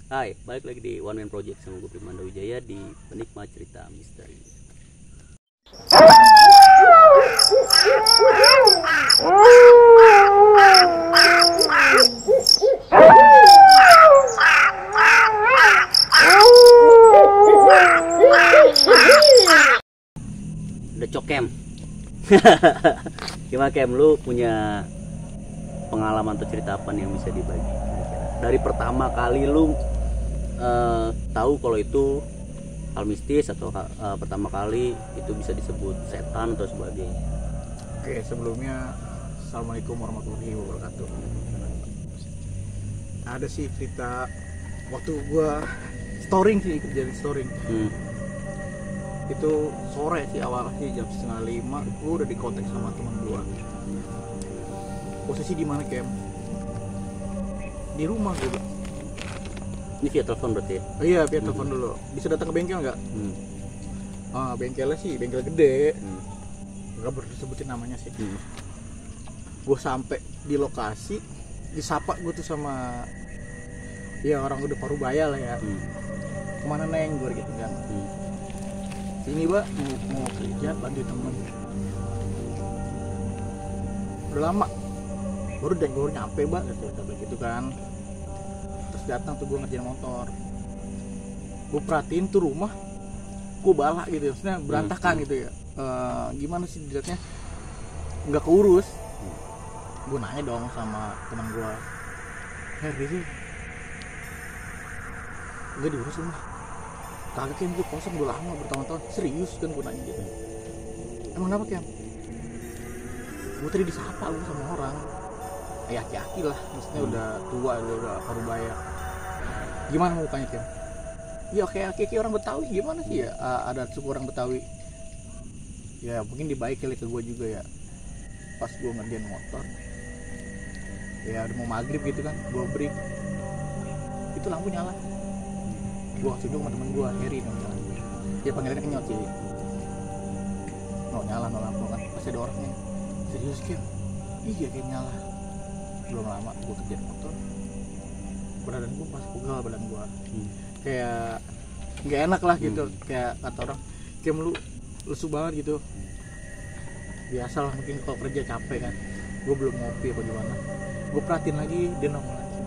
Hai, balik lagi di One Man Project sama gue Primanda Wijaya di Penikmat Cerita Misteri. Udah Cokem. Gimana Kem, lu punya pengalaman atau cerita apa nih yang bisa dibagi? Dari pertama kali lu tahu kalau itu hal mistis atau pertama kali itu bisa disebut setan atau sebagainya. Oke, sebelumnya Assalamualaikum warahmatullahi wabarakatuh. Ada sih cerita waktu gua storing sih, kejadian storing. Itu sore sih, awal sih jam 4:30 gua udah di kontak sama teman gua. Posisi di mana, Kem? Di rumah gua. Ini via telepon berarti ya? Iya, via telepon dulu. Bisa datang ke bengkel nggak? Bengkelnya sih bengkel gede. Nggak perlu sebutin namanya sih. Gue sampai di lokasi, disapa gue tuh sama ya orang udah Parubaya lah ya. Kemana neng gue gitu kan? Sini mbak, mau kerja bantu temen. Udah lama, baru nyampe mbak gitu kan. Datang tuh gue ngerjain motor, gue perhatiin tuh rumah gue balak gitu, maksudnya berantakan gitu ya. Gimana sih dilihatnya nggak keurus. Gue nanya dong sama teman gue, Herdi nggak diurus rumah? Kagak Kem, gue kosong udah lama bertahun-tahun. Serius kan gue nanya gitu. Emang kenapa Kem? Gue tadi disapa lu sama orang, ya aki-aki lah, maksudnya udah tua, udah Parubaya. Gimana mukanya Kem? Ya kayak orang Betawi, gimana sih ya, ada suku orang Betawi. Ya mungkin dibaik kali ke gue juga ya. Pas gue ngerjain motor, ya udah mau maghrib gitu kan, gue break, itu lampu nyala. Gue kasih dong sama temen gue, Heri namanya. Dia panggilannya Kenyot sih. Nyala lampu kan, pasti ada orangnya. Serius Kem? Iya Kem, nyala. Belum lama gue kerjain motor, badan gue pas pegal badan gue. Kayak nggak enak lah gitu. Kayak kata orang, kayak lu lesu banget gitu. Biasalah mungkin kalau kerja capek kan. Gue belum ngopi apa gimana, gue perhatiin lagi dia nongol lagi.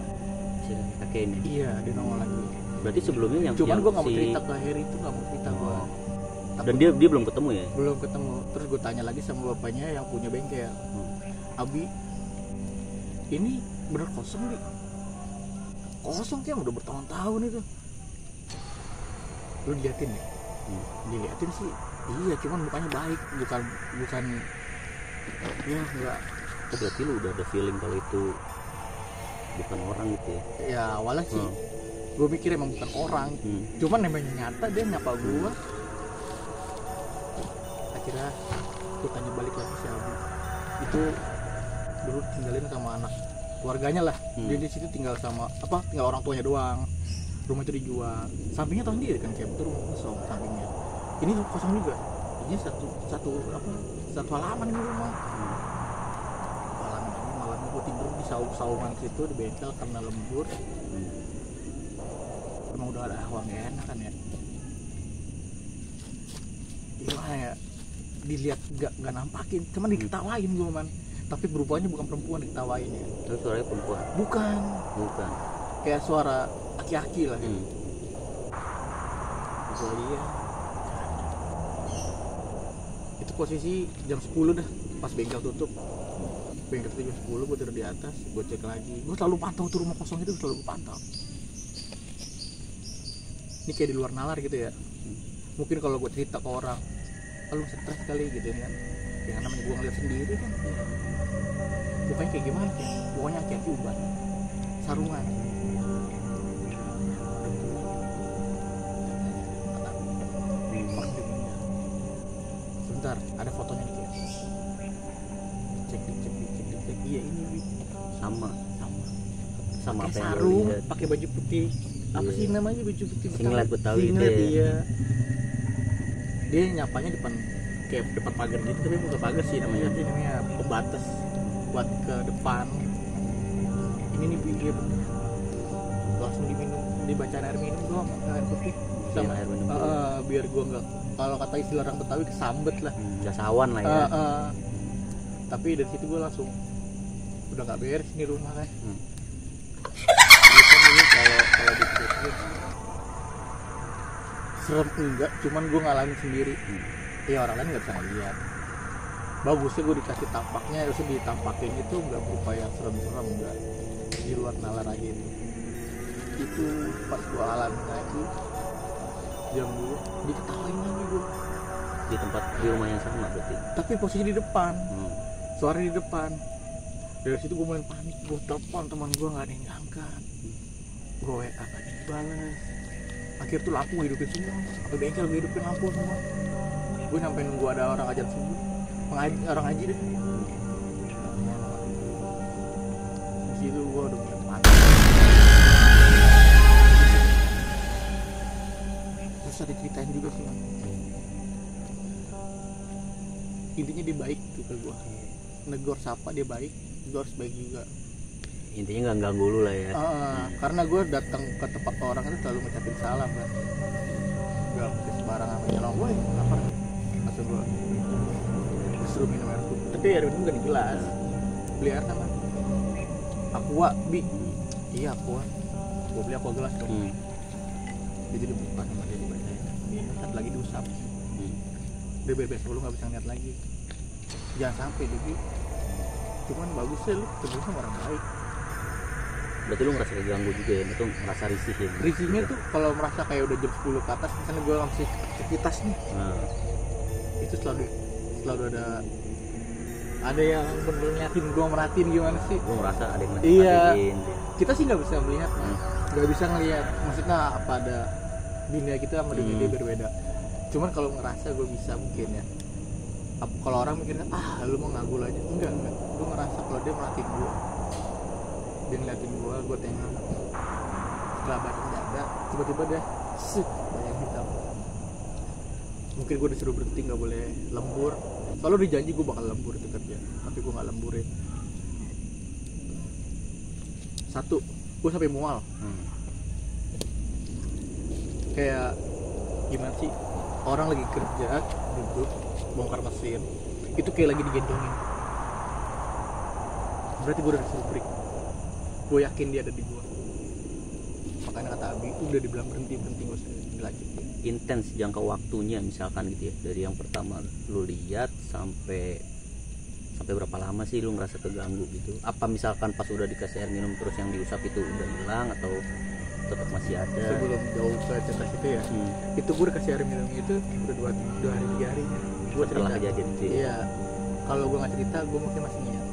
Kakek ini? Iya, dia nongol lagi. Berarti sebelumnya yang cuman gue nggak mau si... cerita ke Heri itu, nggak mau cerita gue. Dan dia belum ketemu ya? Belum ketemu. Terus gue tanya lagi sama bapaknya yang punya bengkel. Abi, ini bener kosong nih? Kosong Kem, udah bertahun-tahun itu. Lu diliatin ya? Diliatin sih iya, cuman mukanya baik, bukan ya enggak. Oh, berarti lu udah ada feeling kalau itu bukan orang gitu ya? Ya awalnya sih gue mikir emang bukan orang, cuman emang nyata dia nyapa gue. Akhirnya gue tanya balik lagi si Abi itu dulu tinggalin sama anak keluarganya lah. Dia di situ tinggal sama tinggal orang tuanya doang. Rumah itu dijual. Sampingnya tahu sendiri kan, kayak itu rumah kosong sampingnya. Ini kosong juga. Ini satu halaman ini rumah. Halaman ini malam gue tidur di saung-saungan situ di bengkel karena lembur. Emang udah ada hawa nggak enak kan ya. Gimana ya? Dilihat nggak nampakin, cuman diketawain gue man. Tapi berubahnya bukan perempuan diketawain ya. Terus suaranya perempuan? Bukan. Kayak suara aki-aki lah gitu. Gue lihat itu posisi jam 10 dah, pas bengkel tutup. Bengkel tutup jam 10, gue tidur di atas, gue cek lagi. Gue selalu pantau tuh rumah kosong itu, selalu pantau. Ini kayak di luar nalar gitu ya. Mungkin kalau gue cerita ke orang, lu stres kali gitu kan. Yang namanya gue ngeliat sendiri kan. Bukannya kayak gimana ya? Pokoknya aki-aki uban, sarungan. Sebentar, ada fotonya nih kayak. Cek. Iya ini sama pakai sarung, pakai baju putih. Apa sih namanya baju putih? Singlet Betawi. Singlet iya. Dia nyapanya depan kayak depan pagar gitu, tapi bukan pagar sih namanya. Namanya pembatas buat ke depan. Ini nih dia langsung diminum, dibacaan air minum doang, air putih sama air minum biar gue nggak, kalau kata istilah orang Betawi, kesambet lah, nggak sawan lah ya. Tapi dari situ gue langsung udah nggak beres nih rumah kan. Ini kalau dipikir serem enggak, cuman gue ngalamin sendiri. Ya orang lain nggak bisa ngeliat. Bagusnya gue dikasih tampaknya, harus ditampakin itu nggak berupa yang serem-serem, enggak, di luar nalar aja itu pas gue alamin lagi jam 2 diketawain lagi gue Di tempat, di rumah yang sama berarti. tapi posisi di depan, suara di depan. Dari situ gue mulai panik, gue telepon teman gue, nggak ada yang ngangkat, gue WA nggak ada yang balas. Akhir tuh lampu gue hidupin semua, sampai bengkel gue hidupin lampu semua. Gue sampai nunggu ada orang ajar subuh, orang ngaji deh. Di situ gue udah mulai panik. Susah diceritain juga sih, man. Intinya dia baik tuh ke gue, negor sapa dia baik, gue harus baik juga. Intinya nggak ganggu lu lah ya. Karena gue datang ke tempat orang itu selalu ngucapin salam kan, gak mungkin sembarangan menyolong gue lapar, masuk gue disuruh minum air putih, tapi air minum gak di gelas, beli air sama aqua bi, iya aqua, gue beli aqua gelas dong. Jadi dibuka sama dia, dibacain minum, satu lagi diusap. Dia bebas, lu gak bisa ngeliat lagi, jangan sampai jadi. Cuman bagusnya lu ketemu sama orang baik. Berarti lu ngerasa keganggu juga ya, itu merasa risih ya? Risihnya tuh kalau merasa kayak udah jam 10 ke atas, misalnya gue masih aktivitas nih, itu selalu ada yang bener ngeliatin gue, merhatiin gimana sih. Gue merasa ada yang iya, merhatiin. kita sih nggak bisa melihat, nggak bisa ngelihat, maksudnya apa ada dunia kita sama dunia dia berbeda. Cuman kalau ngerasa gue bisa mungkin ya. Kalau orang mikirnya lu mau ngagul aja, enggak, gue ngerasa kalau dia merhatiin gue, dia ngeliatin gue tengok, setelah badan jaga, tiba-tiba deh banyak hitam. Mungkin gue disuruh berhenti, nggak boleh lembur, selalu dijanji gue bakal lembur itu kerja, tapi gue nggak lemburin. Satu, gue sampai mual. Kayak gimana sih, orang lagi kerja duduk bongkar mesin itu kayak lagi digendongin, berarti gue udah disuruh break. Gue yakin dia ada di gue, makanya kata Abi udah dibilang berhenti gue dilanjutin. Intens jangka waktunya misalkan gitu ya, dari yang pertama lu lihat sampai berapa lama sih lu ngerasa keganggu gitu? Apa misalkan pas udah dikasih air minum terus yang diusap itu udah hilang atau tetap masih ada? Sebelum jauh ke cerita itu ya, itu gue udah kasih air minum itu udah 2 hari 3 hari gue setelah kejadian itu ya? Iya, kalau gue nggak cerita gue mungkin masih ingat.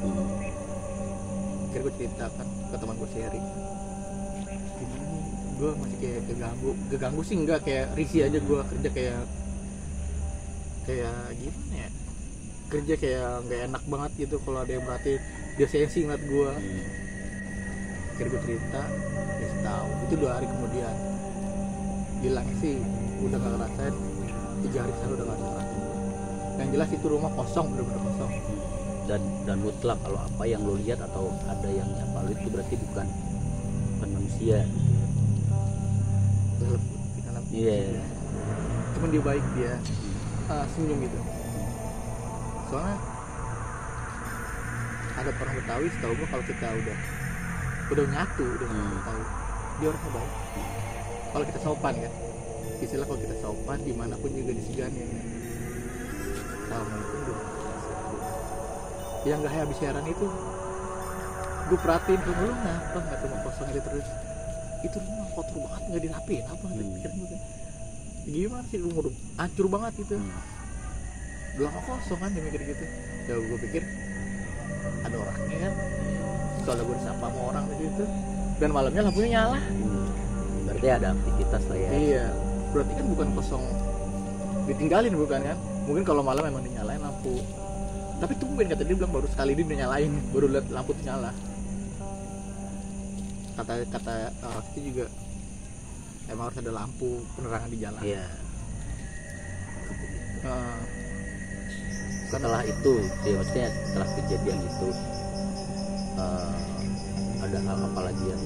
Akhirnya gue ceritakan ke teman gue Sherry, gimana nih, gue masih kayak keganggu sih enggak, kayak risih aja. Gue kerja kayak gimana ya, kerja kayak nggak enak banget gitu kalau ada yang berarti dia sensi ngeliat gue. Akhirnya gue cerita, dia tahu. Itu 2 hari kemudian hilang sih, udah nggak ngerasain. 3 hari sana udah nggak ngerasain. Yang jelas itu rumah kosong, benar-benar kosong. Dan mutlak kalau apa yang lo lihat atau ada yang nyapa lo itu berarti bukan manusia. Iya. Cuman dia baik, dia senyum gitu. Soalnya ada orang Betawi, setahu gue kalau kita udah nyatu, udah tahu dia orangnya baik. Kalau kita sopan kan, istilah kalau kita sopan dimanapun juga disegani. Assalamualaikum. Yang nggak habis siaran itu, gue perhatiin tuh, lu ngapa nggak cuma kosong aja terus? Itu rumah kotor banget, nggak dirapiin apa? Pikiran gue kan, gimana sih rumah udah hancur banget gitu. Udah lama kosong kan, dia mikir gitu. Ya gue pikir ada orangnya kan, soalnya gue disapa sama orang di situ, dan malamnya lampunya nyala. Berarti ada aktivitas lah ya. Iya, berarti kan bukan kosong ditinggalin, bukan kan? Mungkin kalau malam memang dinyalain lampu. Tapi tumben kata dia bilang baru sekali dia nyalain, baru lihat lampu nyala. Kata orang itu juga emang harus ada lampu penerangan di jalan. Iya. Setelah itu, ya maksudnya setelah kejadian itu ada hal apa lagi yang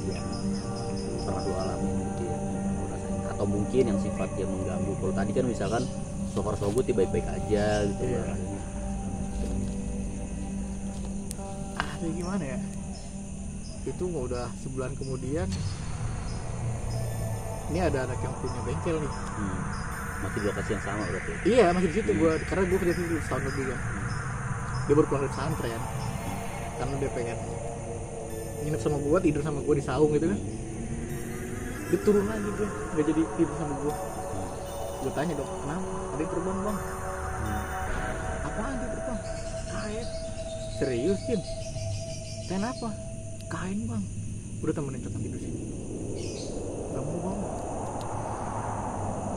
pernah lu alami gitu ya? atau mungkin yang sifatnya mengganggu. Kalau tadi kan misalkan so far so good baik-baik aja gitu ya. Gimana ya, itu mau udah sebulan kemudian ini ada anak yang punya bengkel nih. Masih di lokasi yang sama berarti? Iya, masih di situ. Karena gue kerja di situ setahun lebih kan. Dia baru pulang dari pesantren karena dia pengen nginep sama gue, tidur sama gue di saung gitu kan. Dia turun lagi, dia nggak jadi tidur sama gue. Gue tanya dong, kenapa? Ada yang terbang bang? Apaan dia terbang? Kain. Serius Kim? Kain apa? Kain bang. Udah temenin tetap tidur sini. Gak mau bang.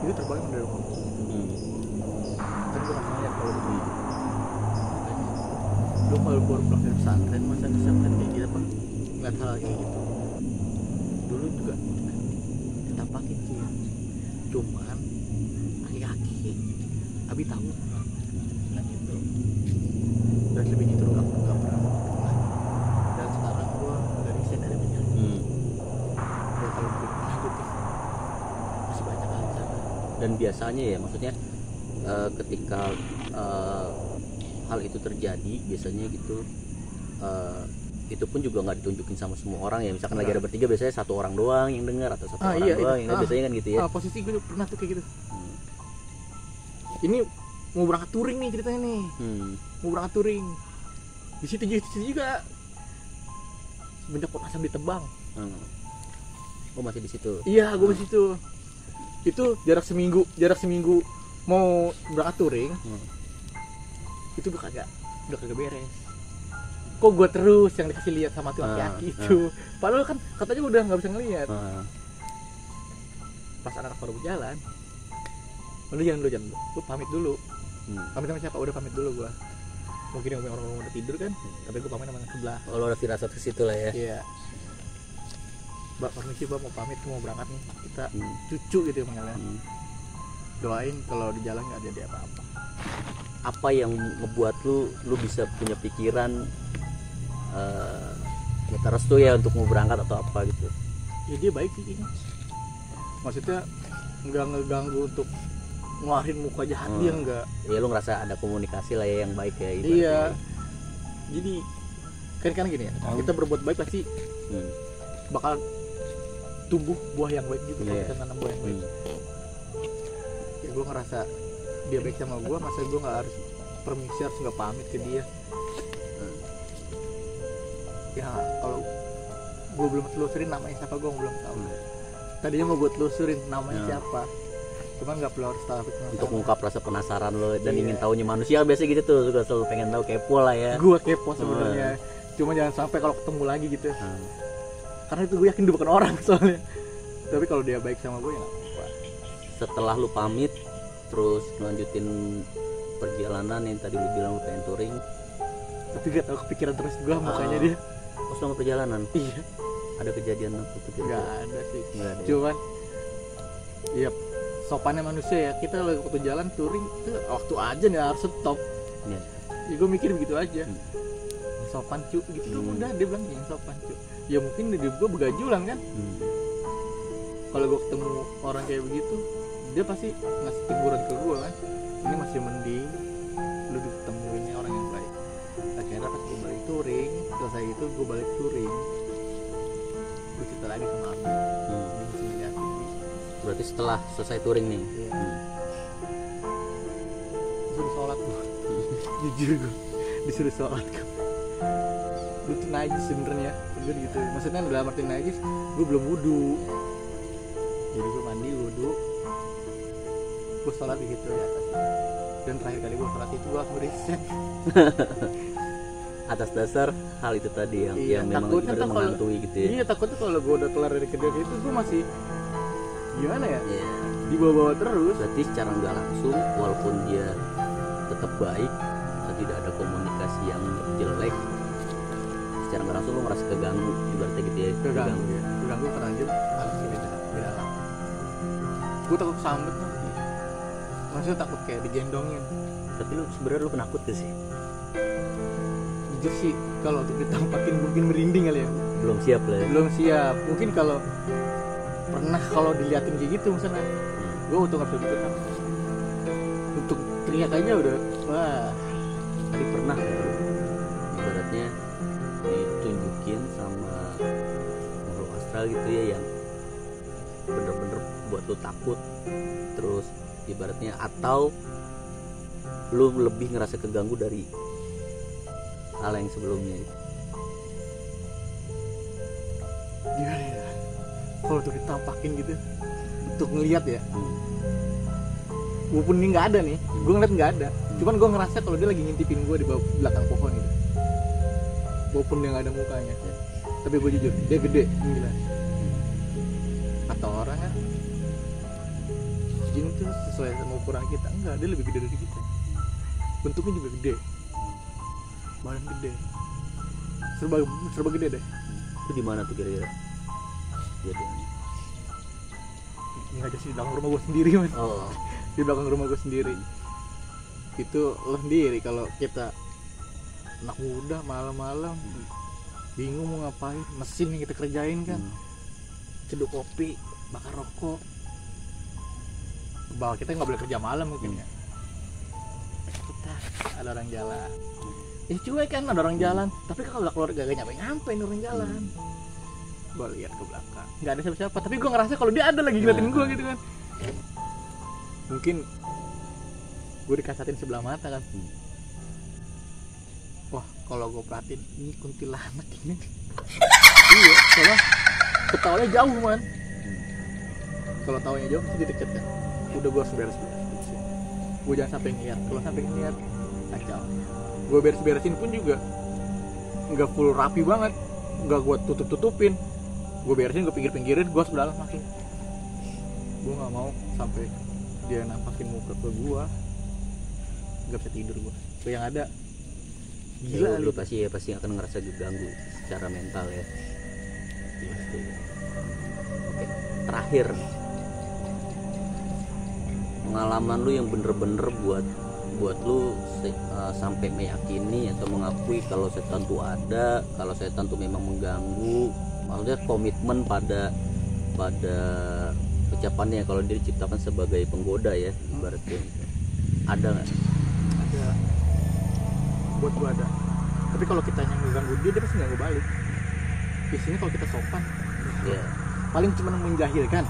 Itu terbang dari rumah. Kan gue nanya kalau gitu. Lu kalau baru pulang dari pesantren masa pesantren kayak gitu apa? Ngeliat hal kayak gitu. Dulu juga kita pakai sih. Cuman kaki-kaki. Abi tahu. Nah gitu. Dan lebih itu nggak pernah. Dan sekarang gue udah resign dari bengkel. Gue kalau lanjut masih banyak hal di sana. Dan biasanya ya, maksudnya ketika hal itu terjadi biasanya gitu, itu pun juga nggak ditunjukin sama semua orang ya. Misalkan lagi ada bertiga biasanya satu orang doang yang dengar atau satu orang doang yang biasanya kan gitu ya. Posisi gue pernah tuh kayak gitu. Ini mau berangkat touring nih ceritanya nih. Mau berangkat touring di situ juga semenjak pot asap ditebang. Oh masih di situ? Iya, gue di situ. Itu jarak seminggu mau berangkat touring. Itu udah kagak beres. Kok gue terus yang dikasih lihat sama tuh laki-laki itu. Padahal kan katanya udah nggak bisa ngelihat. Pas anak baru berjalan, lu jangan dulu, lu pamit dulu. Pamit sama siapa? Udah pamit dulu gue. Mungkin yang orang-orang udah tidur kan, tapi gue pamit sama anak sebelah. Oh, lo ada firasat ke situ lah ya. Iya. Mbak, permisi Mbak, mau pamit, mau berangkat nih. Kita cucu gitu manggilnya. Doain kalau di jalan nggak ada apa-apa. Apa yang ngebuat lu bisa punya pikiran kita restu ya untuk mau berangkat atau apa gitu? Ya dia baik sih kayaknya. Maksudnya nggak ngeganggu untuk ngeluarin muka jahat dia enggak. Ya lu ngerasa ada komunikasi lah ya yang baik ya. Iya. Jadi kan gini ya. Kita berbuat baik pasti bakal tumbuh buah yang baik gitu. Kalau kita tanam buah yang baik. Ya gue ngerasa dia baik sama gue, masa gue nggak harus permisi, harus nggak pamit ke dia. Ya kalau gue belum telusurin namanya siapa, gue belum tahu. Tadinya mau gue telusurin namanya siapa, cuman nggak perlu harus tahu untuk mengungkap rasa penasaran lo dan ingin tahunya manusia biasa gitu tuh, juga selalu pengen tahu, kepo lah ya. Gue kepo sebenarnya, cuma jangan sampai kalau ketemu lagi gitu. Karena itu gue yakin dia bukan orang soalnya. Tapi kalau dia baik sama gue ya nggak apa-apa. Setelah lu pamit terus melanjutin perjalanan yang tadi lu bilang lu pengen touring, tapi gak tau kepikiran terus gue mukanya dia. Oh, selama perjalanan? Iya. Ada kejadian apa tuh? Gak ada sih. Gak ada. Cuman iya, sopannya manusia ya. Kita lagi waktu jalan touring itu waktu aja nih harus stop. Ya. Ya gue mikir begitu aja. Sopan cu gitu dong, udah dia bilang yang sopan cu. Ya mungkin di gue begajulan kan. Kalau gue ketemu orang kayak begitu, dia pasti ngasih teguran ke gue kan. Ini masih mending lu ditemuin orang yang baik. Akhirnya pas gue balik touring, selesai itu gue balik touring, gue cerita lagi sama Abi. Berarti setelah selesai touring nih? Iya. Disuruh sholat gue. Jujur gue disuruh sholat gue. Lu tuh najis sebenernya, gue gitu. Maksudnya dalam arti najis, gue belum wudu. Jadi gue mandi, wudu, gue sholat di situ ya. Dan terakhir kali gue sholat itu gue langsung resign. Atas dasar hal itu tadi yang memang menghantui gitu ya. Iya, takutnya kalau gue udah kelar dari kerja itu gue masih gimana ya? Dibawa-bawa terus. Berarti secara nggak langsung, walaupun dia tetap baik, tidak ada komunikasi yang jelek, secara nggak langsung lo merasa keganggu, ibaratnya gitu ya. Keganggu karena dia harus beda lah. Gue takut kesambet tuh. Maksudnya takut kayak digendongin. Tapi lu sebenarnya lu penakut gak sih? Jujur sih kalau untuk ditampakin mungkin merinding kali ya. Belum siap lah ya. Belum siap. Mungkin kalau pernah kalau diliatin kayak gitu misalnya, gue untuk nggak bisa gitu, untuk teriak aja udah wah. Tapi pernah ya, ibaratnya ditunjukin sama makhluk astral gitu ya, yang bener-bener buat lu takut, terus ibaratnya atau lu lebih ngerasa keganggu dari hal yang sebelumnya gitu. Gimana ya, kalau tuh ditampakin gitu untuk ngelihat ya, walaupun ini nggak ada nih, gue ngeliat nggak ada, cuman gue ngerasa kalau dia lagi ngintipin gue di belakang pohon gitu, walaupun dia nggak ada mukanya, tapi gue jujur dia gede, gila. Atau orang kan jin tuh sesuai sama ukuran kita, enggak, dia lebih gede dari kita, bentuknya juga gede, badan gede, serba gede deh. Itu di mana tuh kira-kira jadinya? Ini aja sih di belakang rumah gue sendiri, man. Oh, Di belakang rumah gue sendiri. Itu lo sendiri kalau kita anak muda malam-malam bingung mau ngapain, mesin yang kita kerjain kan, seduh kopi, bakar rokok, bahwa kita nggak boleh kerja malam mungkin ya. Kita ada orang jalan, ya cuek kan ada orang jalan, tapi kalau keluar gak nyampe ini orang jalan. Gue lihat ke belakang, nggak ada siapa-siapa, tapi gue ngerasa kalau dia ada lagi ngeliatin gue gitu kan. Mungkin gue dikasatin sebelah mata kan. Wah, kalau gue perhatiin ini kuntilanak ini. Iya, soalnya ketawanya jauh, man. Kalau tawanya jauh pasti deket kan. Udah gue harus beres-beres. Gue jangan sampai ngeliat. Kalau sampai ngeliat, kacau. Gue beres-beresin pun juga nggak full rapi banget, nggak gue tutup-tutupin. Gue beresin, gue pinggir-pinggirin, gue harus dalam langsung. Gue nggak mau sampai dia nampakin muka ke gue, nggak bisa tidur gue. So, yang ada gila, lu pasti akan ngerasa diganggu secara mental ya. Pasti. Oke, terakhir pengalaman lu yang bener-bener buat lu sampai meyakini atau mengakui kalau setan tuh ada, kalau setan tuh memang mengganggu, maksudnya komitmen pada ucapannya kalau dia diciptakan sebagai penggoda ya, ibaratnya. Ada nggak? Ada. Buat gua ada. Tapi kalau kita yang mengganggu dia pasti nggak balik. Biasanya kalau kita sopan, Ya. paling cuma menjahilkan.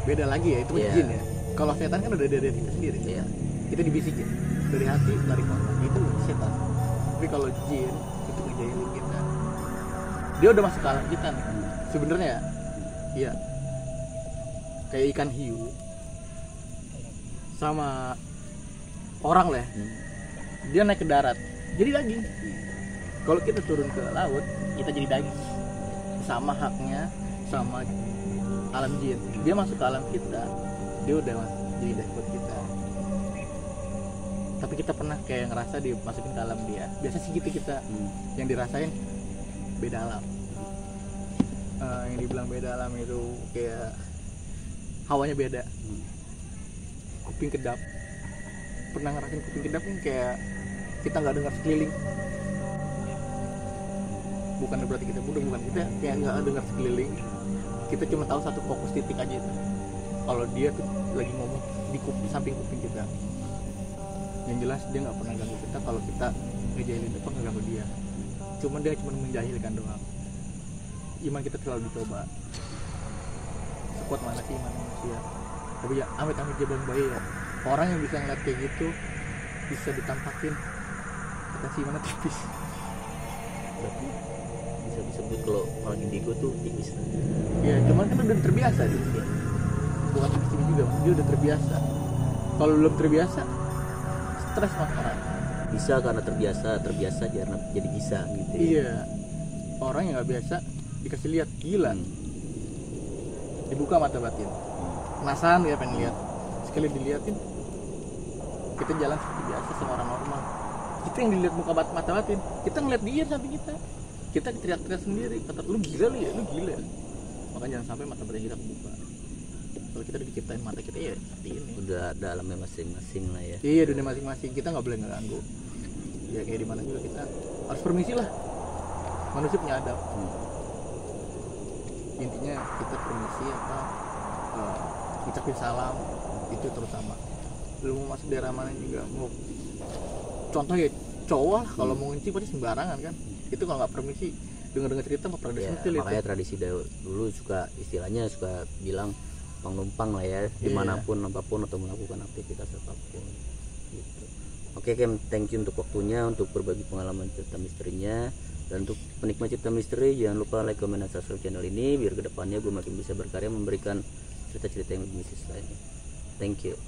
Beda lagi ya, itu jin ya. Kalau setan kan udah dari kita sendiri. Iya. Kita dibisikin dari hati, dari kota, itu setan. Tapi kalau jin itu ngejahilin kita, dia udah masuk ke alam kita nih. Sebenarnya ya, iya. Kayak ikan hiu sama orang lah. Dia naik ke darat, jadi daging. Kalau kita turun ke laut, kita jadi daging. Sama haknya sama alam jin. Dia masuk ke alam kita, dia udah jadi daging buat kita. Tapi kita pernah kayak ngerasa dimasukin ke alam dia. Biasa sih gitu kita yang dirasain beda alam. Yang dibilang beda alam itu kayak hawanya beda. Kuping kedap. Pernah ngerasain kuping kedap kan kayak kita nggak dengar sekeliling. Bukan berarti kita bodoh, bukan, kita kayak nggak dengar sekeliling. Kita cuma tahu satu fokus titik aja itu. Kalau dia tuh lagi ngomong di samping kuping kita. Yang jelas dia nggak pernah ganggu kita kalau kita ngejailin apa nggak ganggu dia. Dia cuma menjahilkan doang. Iman kita selalu dicoba. Sekuat mana sih iman manusia? Tapi ya amit-amit dia belum bayi ya. Orang yang bisa ngeliat kayak gitu bisa ditampakin kata imannya tipis. Berarti bisa disebut kalau orang indigo tuh tipis. Ya cuman kan udah terbiasa dia. Bukan tipis juga, dia udah terbiasa. Kalau belum terbiasa, stres mas orang. Bisa karena terbiasa jadi bisa gitu. Iya. Orang yang nggak biasa dikasih lihat gila. Dibuka mata batin. Penasaran dia pengen lihat. Sekali diliatin, kita jalan seperti biasa sama orang normal. Kita yang dilihat muka mata batin, kita ngeliat dia samping kita. Kita teriak-teriak sendiri, kata lu gila lu gila. Makanya jangan sampai mata batin kita kebuka. Kalau kita udah diciptain mata kita ya seperti ini. Udah dalamnya masing-masing lah ya. Iya, dunia masing-masing, kita nggak boleh ngeganggu. Ya kayak di mana juga kita harus permisi lah. Manusia punya adab. intinya kita permisi apa ucapin salam itu terutama. Lu mau masuk daerah mana juga, mau contoh ya cowok lah kalau mau ngunci pasti sembarangan kan, itu kalau nggak permisi dengar cerita nggak pernah disentil. Makanya tradisi dulu suka istilahnya suka bilang numpang lah ya, dimanapun apapun atau melakukan aktivitas apapun gitu. Oke Kem, thank you untuk waktunya, untuk berbagi pengalaman cerita misterinya. Dan untuk penikmat cerita misteri, jangan lupa like, comment, dan subscribe channel ini biar kedepannya gue makin bisa berkarya memberikan cerita-cerita yang lebih mistis lainnya. Thank you.